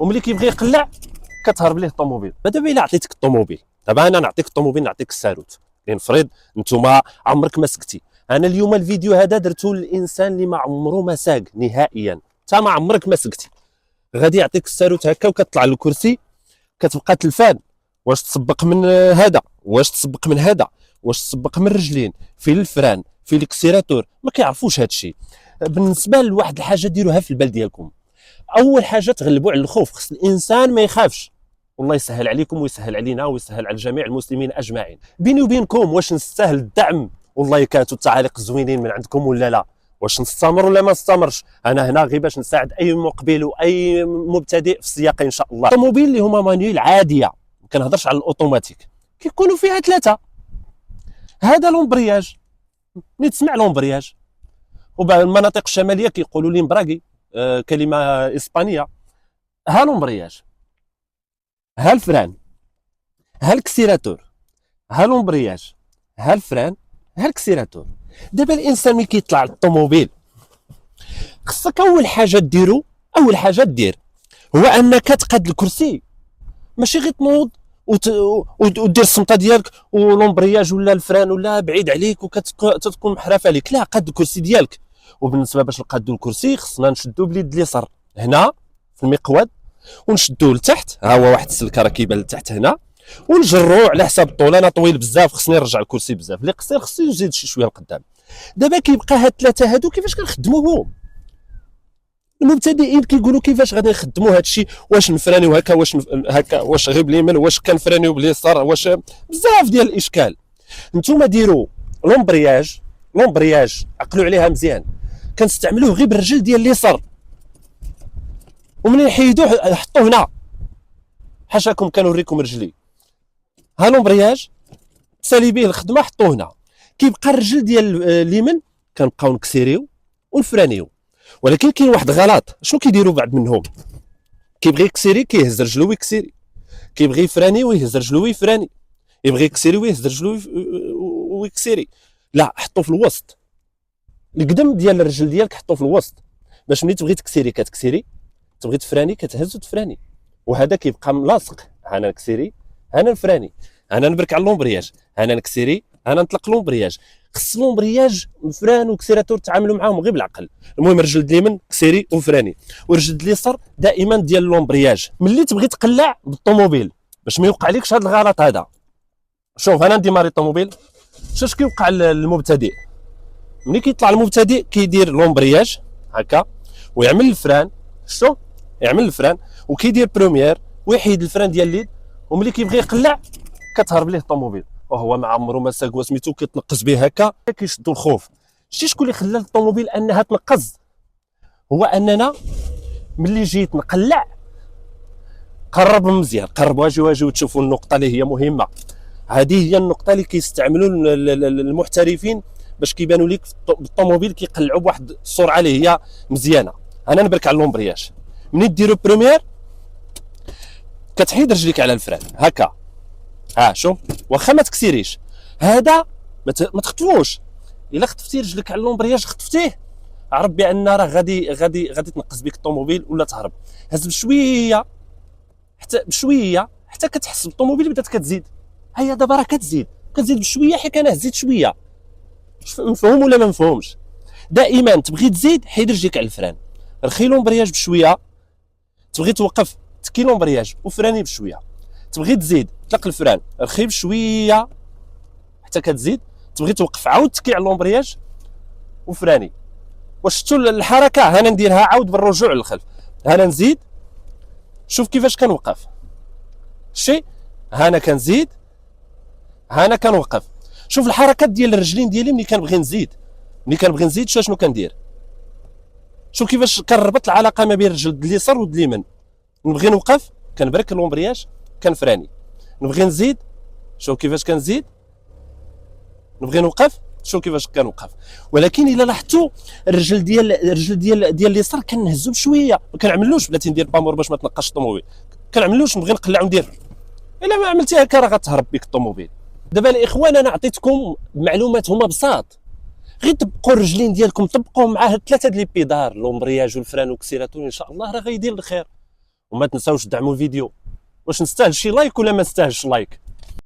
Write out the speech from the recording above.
وملي كيبغي يقلع كتهرب ليه الطوموبيل. دابا الا عطيتك الطوموبيل، دابا انا نعطيك الطوموبيل، نعطيك الساروت، لنفرض نتوما عمرك ما سكتي. انا اليوم الفيديو هذا درتو للانسان اللي ما عمره ما ساق نهائيا، انت ما عمرك ما سكتي. غادي يعطيك الساروت هكا وكتطلع للكرسي، كتبقى تلفان، واش تسبق من هذا، واش تسبق من هذا، واش تسبق من الرجلين، فين الفران، فين الاكسيراتور، ما كيعرفوش هذا الشيء. بالنسبه لواحد الحاجه ديروها في البال ديالكم، اول حاجه تغلبوا على الخوف، خص الانسان ما يخافش. والله يسهل عليكم ويسهل علينا ويسهل على جميع المسلمين اجمعين. بيني وبينكم واش نستاهل الدعم؟ والله كانوا التعاليق الزوينين من عندكم ولا لا؟ واش نستمر ولا ما نستمرش؟ انا هنا غير باش نساعد اي مقبل واي مبتدئ في السياق ان شاء الله. الطوموبيل اللي هما مانيوال عاديه، ما كنهضرش على الاوتوماتيك، كيكونوا فيها ثلاثه. هذا لومبرياج، ملي تسمع لومبرياج، وبعض المناطق الشماليه كيقولوا لي مبراكي، كلمه اسبانيه. ها لومبرياج، ها الفران، ها الكسيراتور، ها لومبرياج، ها الفران، ها الكسيراتور. دابا الانسان ملي كيطلع للطوموبيل خصك اول حاجه ديرو، اول حاجه دير هو انك تقاد الكرسي، ماشي غير تنوض ودير الصمته ديالك ولومبرياج ولا الفران ولا بعيد عليك وكتكون محرف عليك. لا، قاد الكرسي ديالك. وبالنسبه باش نقادو الكرسي خصنا نشدو باليد اليسار هنا في المقود، ونشدوه لتحت، ها هو واحد السلكه راه كيبان لتحت هنا، ونجروه على حساب الطول. انا طويل بزاف خصني نرجع الكرسي بزاف، اللي قصير خصو يزيد شي شويه لقدام. دابا كيبقى هاد الثلاثه هادو كيفاش كنخدموهم؟ المبتدئين كيقولوا كيفاش غادي نخدموا هذا الشيء، واش نفرانيو هكا، واش هكا، واش غير باليمين، واش كنفرانيو باليسار، واش بزاف ديال الاشكال. نتوما ديروا لومبرياج عقلوا عليها مزيان، كنستعملوه غير بالرجل ديال اليسار، ومنين نحيدوه حطوه هنا حاشاكم كنوريكم رجلي. ها لومبرياج سالي به الخدمه، حطوه هنا. كيبقى الرجل ديال اليمين كنبقاو نكسيريو ونفرانيو. ولكن كاين واحد غلط، شنو كيديروا بعض منهم؟ كيبغي يكسيري كيهز رجلو ويكسيري، كيبغي يفراني ويهز رجلو ويفراني، يبغي يكسيري ويهز رجلو ويكسيري. لا، حطو في الوسط، القدم ديال الرجل ديالك حطو في الوسط، باش ملي تبغي تكسيري كتكسيري، تبغي تفراني كتهز وتفراني، وهذا كيبقى ملاصق. انا نكسيري، انا نفراني، انا نبرك على اللومبرياج، انا نكسيري، انا نطلق لومبرياج. خص لومبرياج وفران وكسيراتور تعاملوا معاهم غير بالعقل. المهم الرجل اليمين كسيري وفراني، والرجل اليسار دائما ديال اللومبرياج. ملي تبغي تقلع بالطوموبيل باش ما يوقع لكش هذا الغلط هذا، شوف انا نديماري الطوموبيل، شاش كيوقع للمبتدئ؟ ملي كيطلع المبتدئ كيدير لومبرياج هكا ويعمل الفران، شتو يعمل الفران وكيدير بروميير ويحيد الفران ديال اليد، وملي كيبغي يقلع كتهرب ليه الطوموبيل وهو ما عمره ما ساق وسميتو، كيتنقز به هكا كيشدو الخوف. شتي شكون اللي خلى الطوموبيل انها تنقز؟ هو اننا ملي جيت نقلع قرب مزيان، قربوا اجي وتشوفوا النقطه اللي هي مهمه. هذه هي النقطه اللي كيستعملوا المحترفين باش كيبانوا لك بالطوموبيل، كيقلعوا بواحد السرعه اللي هي مزيانه. انا نبرك على اللومبرياج، ملي ديروا بريمير كتحيد رجليك على الفران هكا، ها شوف، واخا ما تكسيريش هذا ما تخطفوش. الا خطفتي رجلك على اللومبرياج خطفتيه، عرف بان راه غادي تنقص بك الطوموبيل ولا تهرب. هز بشويه حتى كتحس بالطوموبيل بدات كتزيد. هيا دابا راه كتزيد بشويه، حيت انا هزيت شويه. مفهوم ولا ما مفهومش؟ دائما تبغي تزيد حيد رجليك على الفران، رخي لومبرياج بشويه، تبغي توقف تكي لومبرياج وفراني بشويه، تبغي تزيد طلق الفران رخي بشويه حتى كتزيد، تبغي توقف عاود تكي على اللومبرياج وفراني. واش شفتوا الحركه؟ انا نديرها عاود بالرجوع للخلف، انا نزيد، شوف كيفاش كنوقف، شي انا كنزيد، انا كنوقف. شوف الحركات ديال الرجلين ديالي ملي كنبغي نزيد، شنو كندير؟ شوف كيفاش كنربط العلاقه ما بين الرجل اليسار واليمين. نبغي نوقف كنبرك اللومبرياج كنفراني، نبغي نزيد شوف كيفاش كنزيد، نبغي نوقف شوف كيفاش كنوقف. ولكن الا لاحظتوا الرجل ديال اليسار كنهزو بشويه، ما كنعملوش بلاتي ندير بامور باش ما تنقاش الطوموبيل، كنعملوش نبغي نقلع وندير. الا ما عملتي هكا راه غتهرب بك الطوموبيل. دابا الاخوان انا عطيتكم معلومات هما بساط، غير طبقوا الرجلين ديالكم، طبقوا مع هاد ثلاثه ديال البيدار، لومبرياج والفران والكسيراتور، ان شاء الله راه غيدير الخير. وما تنساوش تدعموا الفيديو. واش نستاهل شي لايك ولا ما نستاهلش لايك؟